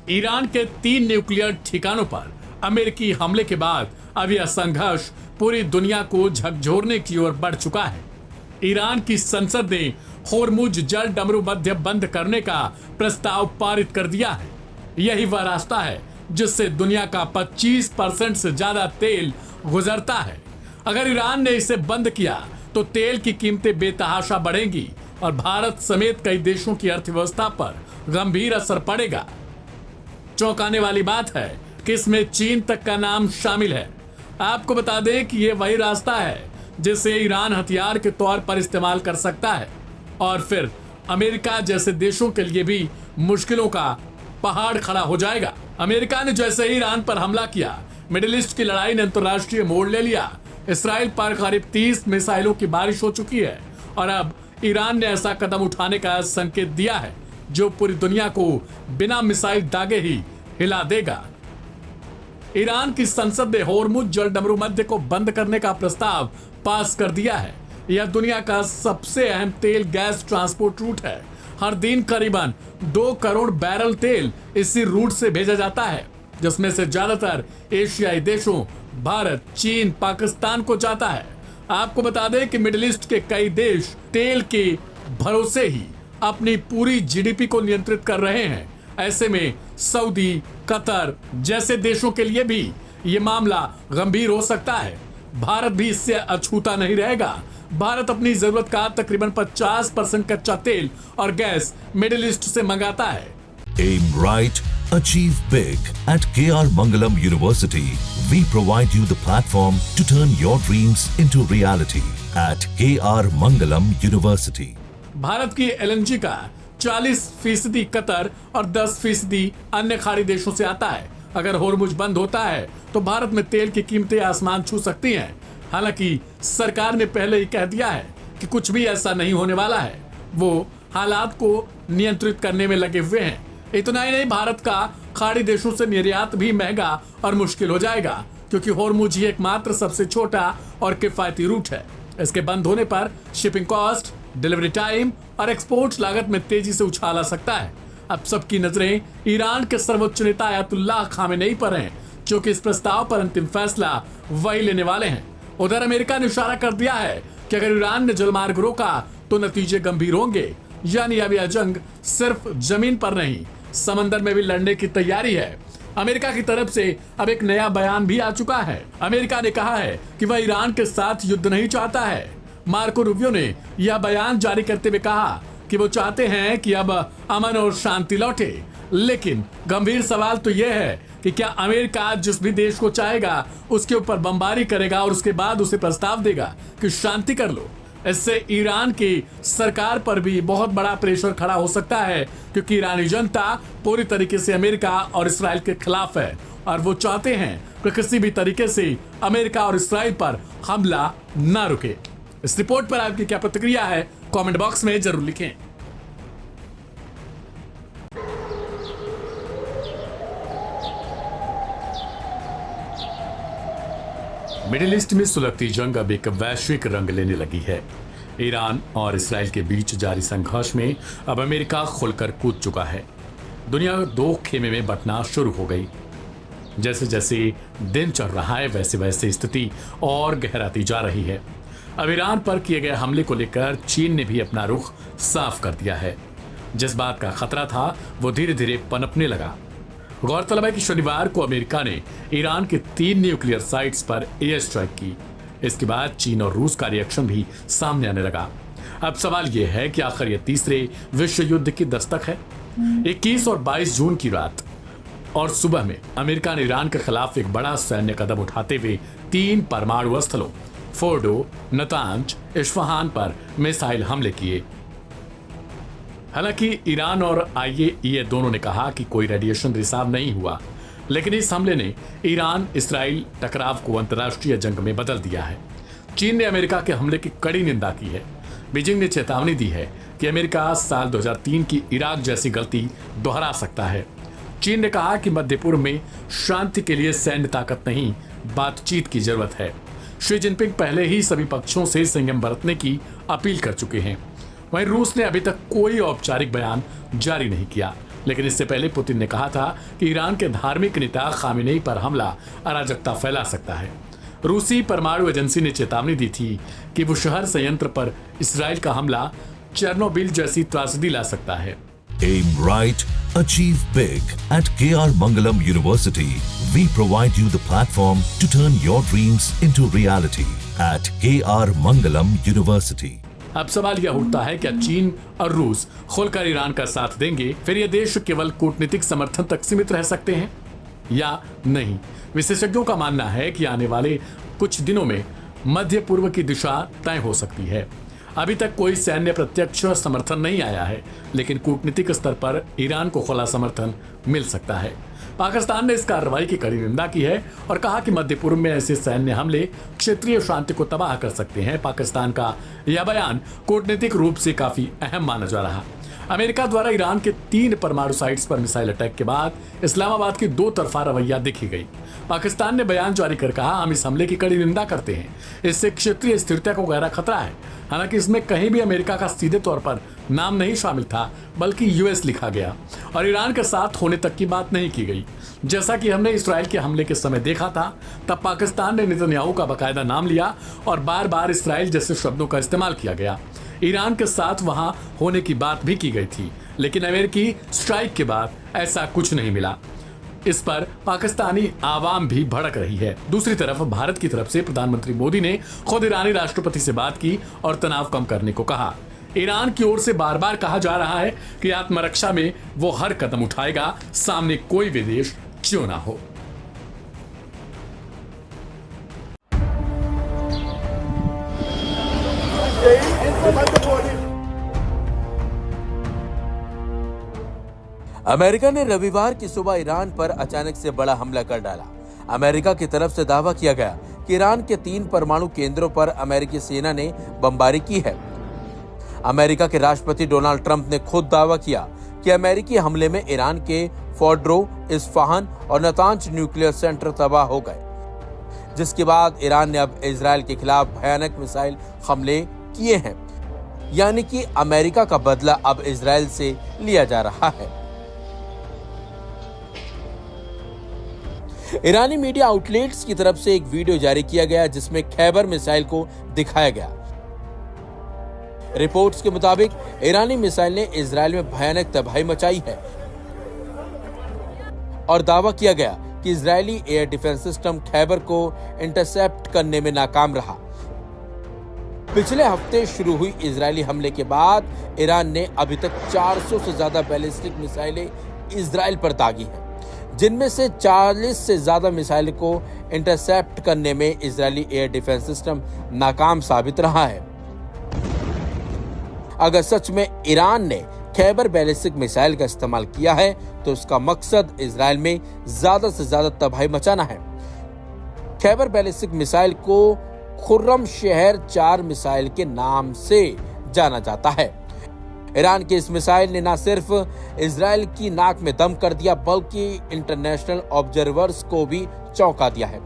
Iran के 3 nuclear ठिकानों पर अमेरिकी हमले के बाद अब यह संघर्ष पूरी दुनिया को झकझोरने की ओर बढ़ चुका है। ईरान की संसद ने होर्मुज जल डमरू मध्य बंद करने का प्रस्ताव पारित कर दिया है। यही वह रास्ता है जिससे दुनिया का 25% से ज्यादा तेल गुजरता है। अगर ईरान ने इसे बंद किया तो तेल की कीमतें बेतहाशा बढ़ेंगी और भारत समेत कई देशों की अर्थव्यवस्था पर गंभीर असर पड़ेगा। चौंकाने वाली बात है कि इसमें चीन तक का नाम शामिल है। आपको बता दें कि यह वही रास्ता है जिसे ईरान हथियार के तौर पर इस्तेमाल कर सकता है और फिर अमेरिका जैसे देशों के लिए भी मुश्किलों का पहाड़ खड़ा हो जाएगा। अमेरिका ने जैसे ही ईरान पर हमला किया, मिडिल ईस्ट की लड़ाई ने अंतर्राष्ट्रीय मोड़ ले लिया। इसराइल पर करीब 30 मिसाइलों की बारिश हो चुकी है और अब ईरान ने ऐसा कदम उठाने का संकेत दिया है जो पूरी दुनिया को बिना मिसाइल दागे ही हिला देगा। ईरान की संसद ने होर्मुज जल डमरू मध्य को बंद करने का प्रस्ताव पास कर दिया है। यह दुनिया का सबसे अहम तेल गैस ट्रांसपोर्ट रूट है। हर दिन करीबन 2 करोड़ बैरल तेल इसी रूट से भेजा जाता है, जिसमें से ज्यादातर एशियाई देशों भारत, चीन, पाकिस्तान को जाता है। आपको बता दें कि मिडिल ईस्ट के कई देश तेल के भरोसे ही अपनी पूरी जीडीपी को नियंत्रित कर रहे हैं। ऐसे में सऊदी, कतर जैसे देशों के लिए भी ये मामला गंभीर हो सकता है। भारत भी इससे अछूता नहीं रहेगा। भारत अपनी जरूरत का तकरीबन 50% कच्चा तेल और गैस मिडिल ईस्ट से मंगाता है। Aim right, achieve big. At KR Mangalam University, we provide you the platform to turn your dreams into reality. At KR Mangalam University. Bharat की एलएनजी का 40% कतर और 10% अन्य खाड़ी देशों से आता है। अगर होर्मुज बंद होता है तो भारत में तेल की कीमतें आसमान छू सकती हैं। हालांकि सरकार ने पहले ही कह दिया है कि कुछ भी ऐसा नहीं होने वाला है। वो हालात को नियंत्रित करने में लगे हुए हैं। इतना ही नहीं, भारत का खाड़ी देशों से निर्यात भी महंगा और मुश्किल हो जाएगा, क्योंकि होर्मुज ही एकमात्र सबसे छोटा और किफायती रूट है। इसके बंद होने पर शिपिंग कॉस्ट, डिलीवरी टाइम और एक्सपोर्ट लागत में तेजी से उछाल आ सकता है। अब सबकी नजरें ईरान के सर्वोच्च नेता अयतुल्लाह खामेनेई पर हैं, जो कि इस प्रस्ताव पर अंतिम फैसला वही लेने वाले हैं। उधर अमेरिका ने इशारा कर दिया है कि अगर ईरान ने जलमार्ग रोका तो नतीजे गंभीर होंगे। यानी अब यह जंग सिर्फ जमीन पर नहीं, समंदर में भी लड़ने की तैयारी है। अमेरिका की तरफ से अब एक नया बयान भी आ चुका है। अमेरिका ने कहा है कि वह ईरान के साथ युद्ध नहीं चाहता है। मार्को रूबियो ने यह बयान जारी करते हुए कहा कि वो चाहते हैं कि अब अमन और शांति लौटे। लेकिन गंभीर सवाल तो यह है कि क्या अमेरिका जिस भी देश को चाहेगा उसके ऊपर बमबारी करेगा और उसके बाद उसे प्रस्ताव देगा कि शांति कर लो। इससे ईरान की सरकार पर भी बहुत बड़ा प्रेशर खड़ा हो सकता है, क्योंकि ईरानी जनता पूरी तरीके से अमेरिका और इसराइल के खिलाफ है और वो चाहते हैं कि किसी भी तरीके से अमेरिका और इसराइल पर हमला न रुके। इस रिपोर्ट पर आपकी क्या प्रतिक्रिया है, कमेंट बॉक्स में जरूर लिखें। मिडिल ईस्ट में सुलगती जंग अब एक वैश्विक रंग लेने लगी है। ईरान और इसराइल के बीच जारी संघर्ष में अब अमेरिका खुलकर कूद चुका है। दुनिया 2 खेमे में बंटना शुरू हो गई। जैसे जैसे दिन चढ़ रहा है वैसे वैसे स्थिति और गहराती जा रही है। अब ईरान पर किए गए हमले को लेकर चीन ने भी अपना रुख साफ कर दिया है। जिस बात का खतरा था वो धीरे धीरे पनपने लगा। गौरतलब है कि शनिवार को अमेरिका ने ईरान के 3 न्यूक्लियर साइट्स पर एयर स्ट्राइक की। इसके बाद चीन और रूस का रिएक्शन भी सामने आने लगा। अब सवाल यह है कि आखिर यह तीसरे विश्व युद्ध की दस्तक है। 21 और 22 जून की रात और सुबह में अमेरिका ने ईरान के खिलाफ एक बड़ा सैन्य कदम उठाते हुए 3 परमाणु स्थलों फोर्डो, नतांज, इस्फहान पर मिसाइल हमले किए। हालांकि ईरान और आईएईए दोनों ने कहा कि कोई रेडिएशन रिसाव नहीं हुआ, लेकिन इस हमले ने ईरान इसराइल टकराव को अंतर्राष्ट्रीय जंग में बदल दिया है। चीन ने अमेरिका के हमले की कड़ी निंदा की है। बीजिंग ने चेतावनी दी है कि अमेरिका साल 2003 की इराक जैसी गलती दोहरा सकता है। चीन ने कहा कि मध्य पूर्व में शांति के लिए सैन्य ताकत नहीं, बातचीत की जरूरत है। शी जिनपिंग पहले ही सभी पक्षों से संयम बरतने की अपील कर चुके हैं। वहीं रूस ने अभी तक कोई औपचारिक बयान जारी नहीं किया। लेकिन इससे पहले पुतिन ने कहा था कि ईरान के धार्मिक नेता खामेनेई पर हमला अराजकता फैला सकता है। रूसी परमाणु एजेंसी ने चेतावनी दी थी कि बुशहर संयंत्र पर इसराइल का हमला चेर्नोबिल जैसी त्रासदी ला सकता है। Aim right, achieve big. At KR Mangalam University, we provide you the platform to turn your dreams into reality. At KR Mangalam University. अब सवाल यह उठता है कि चीन और रूस खुलकर ईरान का साथ देंगे, फिर ये देश केवल कूटनीतिक समर्थन तक सीमित रह सकते हैं या नहीं। विशेषज्ञों का मानना है कि आने वाले कुछ दिनों में मध्य पूर्व की दिशा तय हो सकती है। अभी तक कोई सैन्य प्रत्यक्ष समर्थन नहीं आया है, लेकिन कूटनीतिक स्तर पर ईरान को खुला समर्थन मिल सकता है। पाकिस्तान ने इस कार्रवाई की कड़ी निंदा की है और कहा कि मध्य पूर्व में ऐसे सैन्य हमले क्षेत्रीय शांति को तबाह कर सकते हैं। पाकिस्तान का यह बयान कूटनीतिक रूप से काफी अहम माना जा रहा। अमेरिका द्वारा ईरान के 3 परमाणु साइट्स पर मिसाइल अटैक के बाद इस्लामाबाद की 2 तरफा रवैया देखी गई। पाकिस्तान ने बयान जारी कर कहा, हम इस हमले की कड़ी निंदा करते हैं, इससे क्षेत्रीय स्थिरता को गहरा खतरा है। हालांकि इसमें कहीं भी अमेरिका का सीधे तौर पर नाम नहीं शामिल था, बल्कि यूएस लिखा गया और ईरान के साथ होने तक की बात नहीं की गई। जैसा कि हमने इस्राइल के हमले के समय देखा था, तब पाकिस्तान ने नेतन्याहू का बाकायदा नाम लिया और बार बार इस्राइल जैसे शब्दों का इस्तेमाल किया गया। ईरान के साथ वहां होने की बात भी की गई थी, लेकिन अमेरिकी स्ट्राइक के बाद ऐसा कुछ नहीं मिला। इस पर पाकिस्तानी आवाम भी भड़क रही है। दूसरी तरफ भारत की तरफ से प्रधानमंत्री मोदी ने खुद ईरानी राष्ट्रपति से बात की और तनाव कम करने को कहा। ईरान की ओर से बार बार कहा जा रहा है कि आत्मरक्षा में वो हर कदम उठाएगा, सामने कोई भी देश क्यों ना हो। अमेरिका ने रविवार की सुबह ईरान पर अचानक से बड़ा हमला कर डाला। अमेरिका की तरफ से दावा किया गया कि ईरान के 3 परमाणु केंद्रों पर अमेरिकी सेना ने बमबारी की है। अमेरिका के राष्ट्रपति डोनाल्ड ट्रंप ने खुद दावा किया कि अमेरिकी हमले में ईरान के फोर्डो, इस्फहान और नतांज न्यूक्लियर सेंटर तबाह हो गए, जिसके बाद ईरान ने अब इजराइल के खिलाफ भयानक मिसाइल हमले किए हैं। यानी कि अमेरिका का बदला अब इजराइल से लिया जा रहा है। ईरानी मीडिया आउटलेट्स की तरफ से एक वीडियो जारी किया गया जिसमें खैबर मिसाइल को दिखाया गया। रिपोर्ट्स के मुताबिक ईरानी मिसाइल ने इजराइल में भयानक तबाही मचाई है और दावा किया गया कि Israeli air defence system Khyber को इंटरसेप्ट करने में नाकाम रहा। पिछले हफ्ते शुरू हुई इजरायली हमले के बाद ईरान ने अभी तक 400 से ज्यादा बैलिस्टिक मिसाइलें इजराइल पर दागी हैं, जिनमें से 40 से ज्यादा मिसाइल को इंटरसेप्ट करने में इजरायली एयर डिफेंस सिस्टम नाकाम साबित रहा है। अगर सच में ईरान ने खैबर बैलिस्टिक मिसाइल का इस्तेमाल किया है तो उसका मकसद इजराइल में ज्यादा से ज्यादा तबाही मचाना है। खैबर बैलिस्टिक मिसाइल को खुर्रम शहर 4 मिसाइल के नाम से जाना जाता है। ईरान के इस मिसाइल ने न सिर्फ इजराइल की नाक में दम कर दिया बल्कि इंटरनेशनल ऑब्जर्वर्स को भी चौंका दिया है।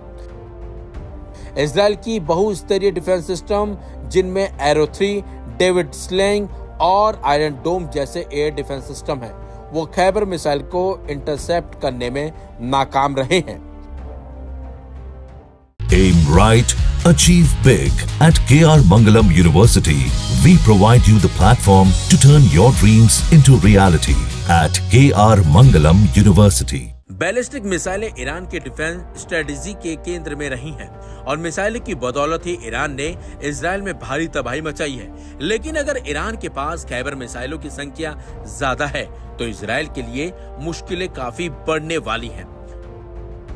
इजराइल की बहुस्तरीय डिफेंस सिस्टम जिनमें एरो 3, डेविड स्लिंग और आयरन डोम जैसे एयर डिफेंस सिस्टम है, वो खैबर मिसाइल को इंटरसेप्ट करने में नाकाम रहे हैं। Aim right, achieve big. At KR Mangalam University, we provide you the platform to turn your dreams into reality. At KR Mangalam University. Ballistic मिसाइलें ईरान के डिफेंस स्ट्रेटेजी के केंद्र में रही हैं और मिसाइल की बदौलत ही ईरान ने इजराइल में भारी तबाही मचाई है। लेकिन अगर ईरान के पास खैबर मिसाइलों की संख्या ज्यादा है तो इजराइल के लिए मुश्किलें काफी बढ़ने वाली हैं।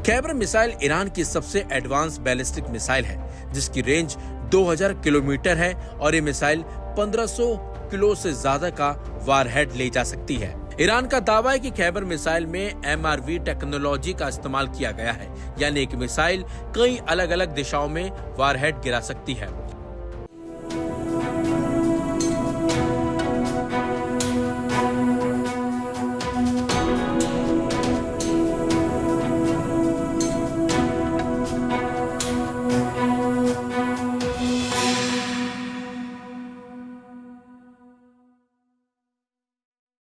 खैबर मिसाइल ईरान की सबसे एडवांस बैलिस्टिक मिसाइल है जिसकी रेंज 2000 किलोमीटर है और ये मिसाइल 1500 किलो से ज्यादा का वारहेड ले जा सकती है। ईरान का दावा है कि खैबर मिसाइल में MRV टेक्नोलॉजी का इस्तेमाल किया गया है, यानी एक मिसाइल कई अलग अलग दिशाओं में वारहेड गिरा सकती है।